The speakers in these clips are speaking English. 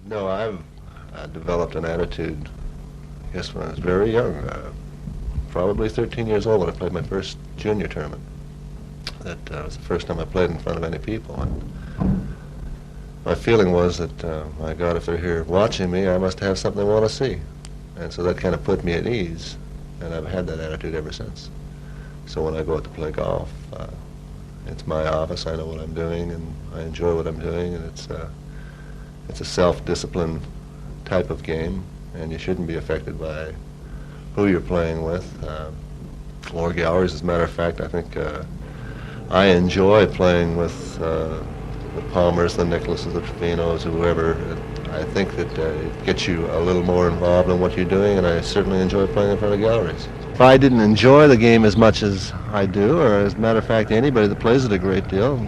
No, I've developed an attitude, I guess, when I was very young, probably 13 years old when I played my first junior tournament. That was the first time I played in front of any people. And my feeling was that, my God, if they're here watching me, I must have something they want to see. And so that kind of put me at ease, and I've had that attitude ever since. So when I go out to play golf, it's my office, I know what I'm doing, and I enjoy what I'm doing, and it's a self-discipline type of game, and you shouldn't be affected by who you're playing with, or galleries. As a matter of fact, I think I enjoy playing with the Palmers, the Nicklases, the Trevino's, whoever. I think that it gets you a little more involved in what you're doing, and I certainly enjoy playing in front of galleries. If I didn't enjoy the game as much as I do, or as a matter of fact, anybody that plays it a great deal,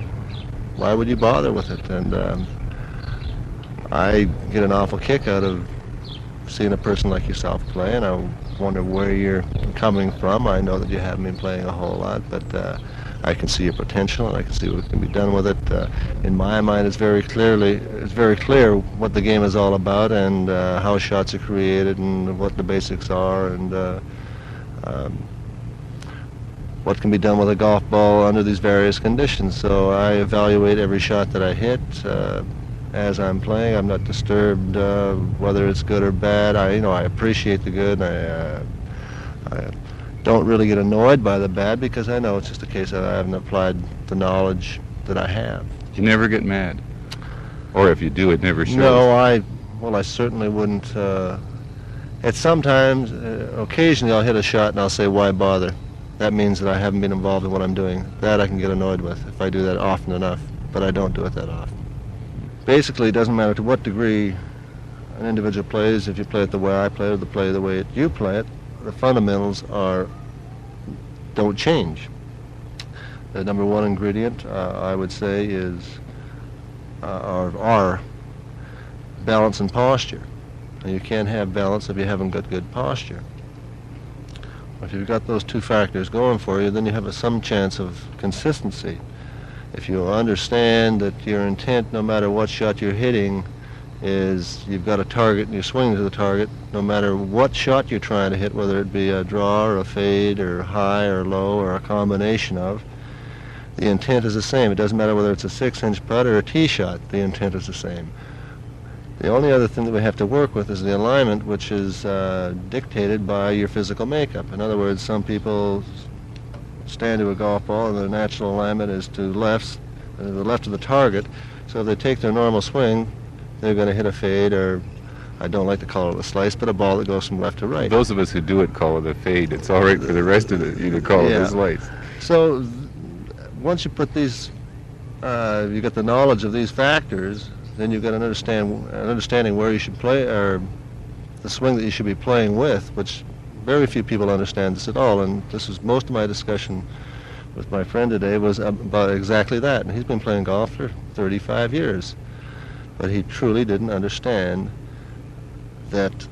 why would you bother with it? And I get an awful kick out of seeing a person like yourself play, and I wonder where you're coming from. I know that you haven't been playing a whole lot, but I can see your potential, and I can see what can be done with it. In my mind, it's very clear what the game is all about, and how shots are created, and what the basics are, and what can be done with a golf ball under these various conditions. So I evaluate every shot that I hit as I'm playing. I'm not disturbed whether it's good or bad. I appreciate the good. I don't really get annoyed by the bad, because I know it's just a case that I haven't applied the knowledge that I have. You never get mad, or if you do, it never shows. No, I certainly wouldn't. Occasionally I'll hit a shot and I'll say, why bother? That means that I haven't been involved in what I'm doing. That I can get annoyed with if I do that often enough, but I don't do it that often. Basically, it doesn't matter to what degree an individual plays. If you play it the way I play it, or play the way you play it, the fundamentals don't change. The number one ingredient, I would say, is are balance and posture. And you can't have balance if you haven't got good posture. If you've got those two factors going for you, then you have some chance of consistency. If you understand that your intent, no matter what shot you're hitting, is you've got a target and you're swinging to the target, no matter what shot you're trying to hit, whether it be a draw or a fade or high or low or a combination of, the intent is the same. It doesn't matter whether it's a 6-inch putt or a tee shot, the intent is the same. The only other thing that we have to work with is the alignment, which is dictated by your physical makeup. In other words, some people stand to a golf ball and their natural alignment is to the left of the target, so if they take their normal swing, they're going to hit a fade, or I don't like to call it a slice, but a ball that goes from left to right. Those of us who do it call it a fade. It's all right for the rest of you to call it a slice. So once you put these, you get the knowledge of these factors, then you've got an understanding where you should play, or the swing that you should be playing with, which very few people understand this at all. And this is most of my discussion with my friend today was about exactly that. And he's been playing golf for 35 years. But he truly didn't understand that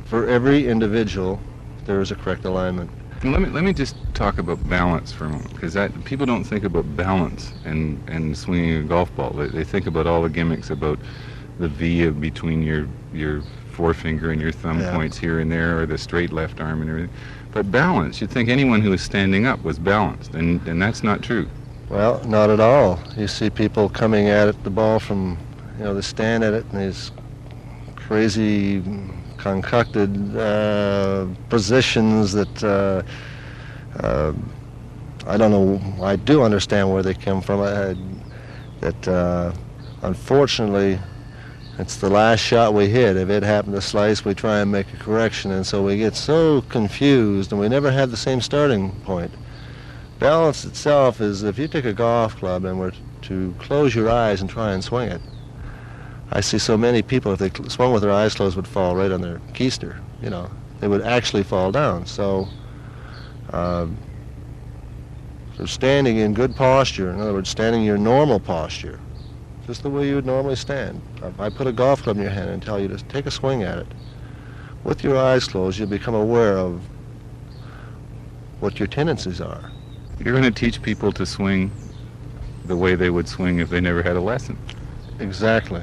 for every individual, there is a correct alignment. Let me just talk about balance for a moment, because people don't think about balance and swinging a golf ball. They think about all the gimmicks about the V between your forefinger and your thumb points here and there, or the straight left arm and everything. But balance, you'd think anyone who was standing up was balanced, and that's not true. Well, not at all. You see people coming at the ball from, they stand at it in these crazy concocted positions that I don't know. I do understand where they come from. Unfortunately, it's the last shot we hit. If it happened to slice, we try and make a correction, and so we get so confused, and we never have the same starting point. Balance itself is, if you take a golf club and were to close your eyes and try and swing it, I see so many people, if they swung with their eyes closed, would fall right on their keister. They would actually fall down. So standing in good posture, in other words, standing in your normal posture, just the way you would normally stand. If I put a golf club in your hand and tell you to take a swing at it, with your eyes closed, you'll become aware of what your tendencies are. You're going to teach people to swing the way they would swing if they never had a lesson. Exactly.